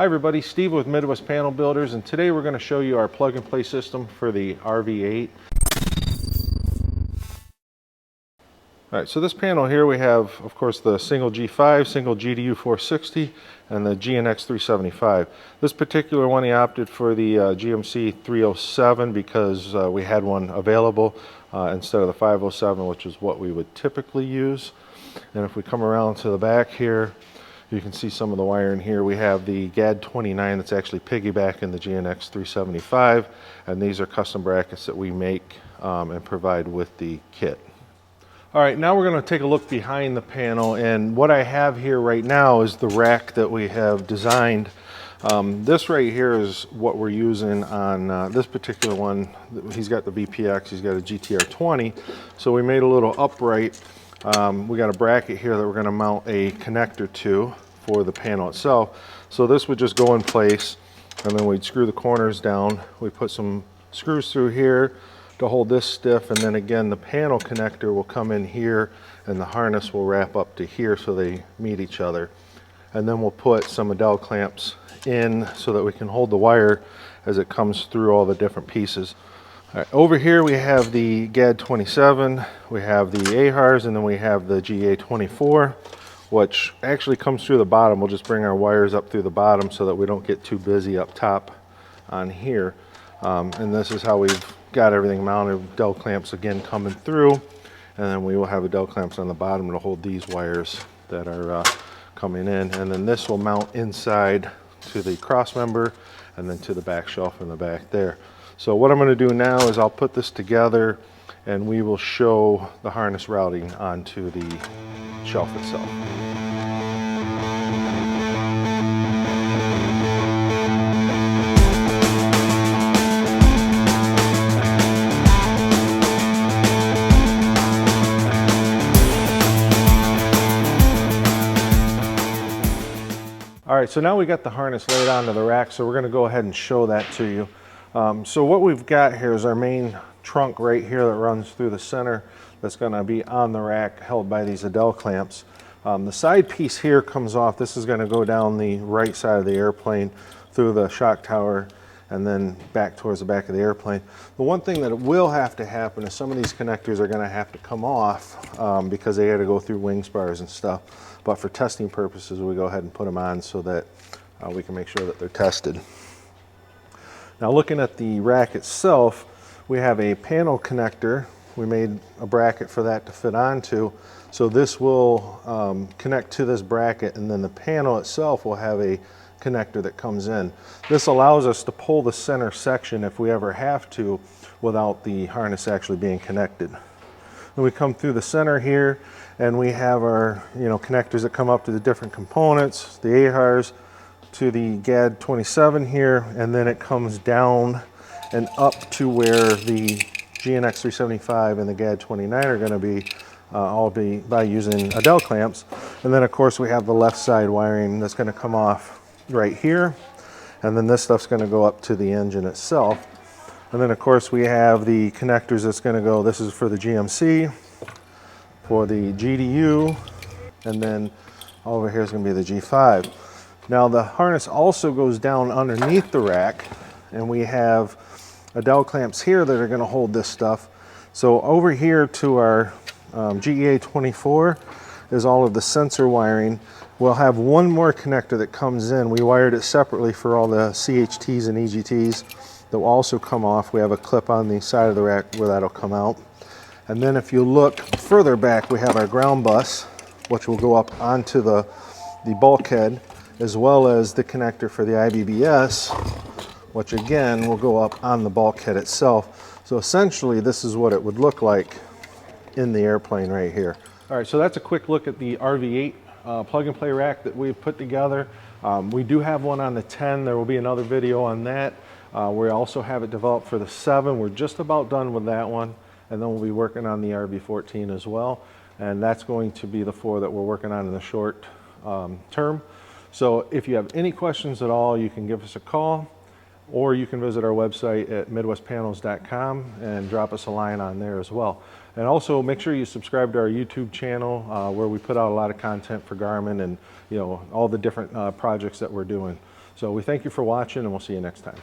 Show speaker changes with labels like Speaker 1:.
Speaker 1: Hi everybody, Steve with Midwest Panel Builders, and today we're going to show you our plug and play system for the RV-8. Alright, so this panel here we have, of course, the single G5, single GDU 460, and the GNX 375. This particular one, he opted for the GMC 307 because we had one available instead of the 507, which is what we would typically use. And if we come around to the back here, you can see some of the wiring here. We have the GAD 29 that's actually piggybacking the GNX 375, and these are custom brackets that we make and provide with the kit. All right, now we're going to take a look behind the panel, and what I have here right now is the rack that we have designed. This right here is what we're using on this particular one. He's got the VPX, he's got a GTR 20, so we made a little upright. We got a bracket here that we're going to mount a connector to for the panel itself. So this would just go in place, and then we'd screw the corners down. We put some screws through here to hold this stiff, and then again the panel connector will come in here and the harness will wrap up to here so they meet each other. And then we'll put some Adele clamps in so that we can hold the wire as it comes through all the different pieces. All right, over here we have the GAD 27, we have the AHARs, and then we have the GA 24, which actually comes through the bottom. We'll just bring our wires up through the bottom so that we don't get too busy up top on here. And this is how we've got everything mounted. Adele clamps again coming through, and then we will have Adele clamps on the bottom to hold these wires that are coming in. And then this will mount inside to the cross member and then to the back shelf in the back there. So what I'm going to do now is I'll put this together and we will show the harness routing onto the shelf itself. All right, so now we got the harness laid onto the rack, so we're going to go ahead and show that to you. So what we've got here is our main trunk right here that runs through the center that's going to be on the rack held by these Adele clamps. The side piece here comes off. This is going to go down the right side of the airplane through the shock tower and then back towards the back of the airplane. The one thing that will have to happen is some of these connectors are going to have to come off because they got to go through wing spars and stuff. But for testing purposes, we go ahead and put them on so that we can make sure that they're tested. Now looking at the rack itself, we have a panel connector. We made a bracket for that to fit onto. So this will connect to this bracket, and then the panel itself will have a connector that comes in. This allows us to pull the center section if we ever have to without the harness actually being connected. Then we come through the center here and we have our connectors that come up to the different components, the AHARs to the GAD 27 here, and then it comes down and up to where the GNX 375 and the GAD 29 are going to be, all be by using Adele clamps. And then of course we have the left side wiring that's going to come off right here, and then this stuff's going to go up to the engine itself. And then of course we have the connectors that's going to go, this is for the GMC, for the GDU, and then over here is going to be the G5. Now the harness also goes down underneath the rack, and we have Adele clamps here that are going to hold this stuff. So over here to our GEA 24 is all of the sensor wiring. We'll have one more connector that comes in. We wired it separately for all the CHTs and EGTs that will also come off. We have a clip on the side of the rack where that'll come out. And then if you look further back, we have our ground bus, which will go up onto the bulkhead, as well as the connector for the IBBS, which again will go up on the bulkhead itself. So essentially this is what it would look like in the airplane right here. All right, so that's a quick look at the RV-8 plug and play rack that we've put together. We do have one on the 10. There will be another video on that. We also have it developed for the 7. We're just about done with that one, and then we'll be working on the RV-14 as well, and that's going to be the 4 that we're working on in the short term. So if you have any questions at all, you can give us a call, or you can visit our website at midwestpanels.com and drop us a line on there as well. And also make sure you subscribe to our YouTube channel where we put out a lot of content for Garmin and all the different projects that we're doing. So we thank you for watching, and we'll see you next time.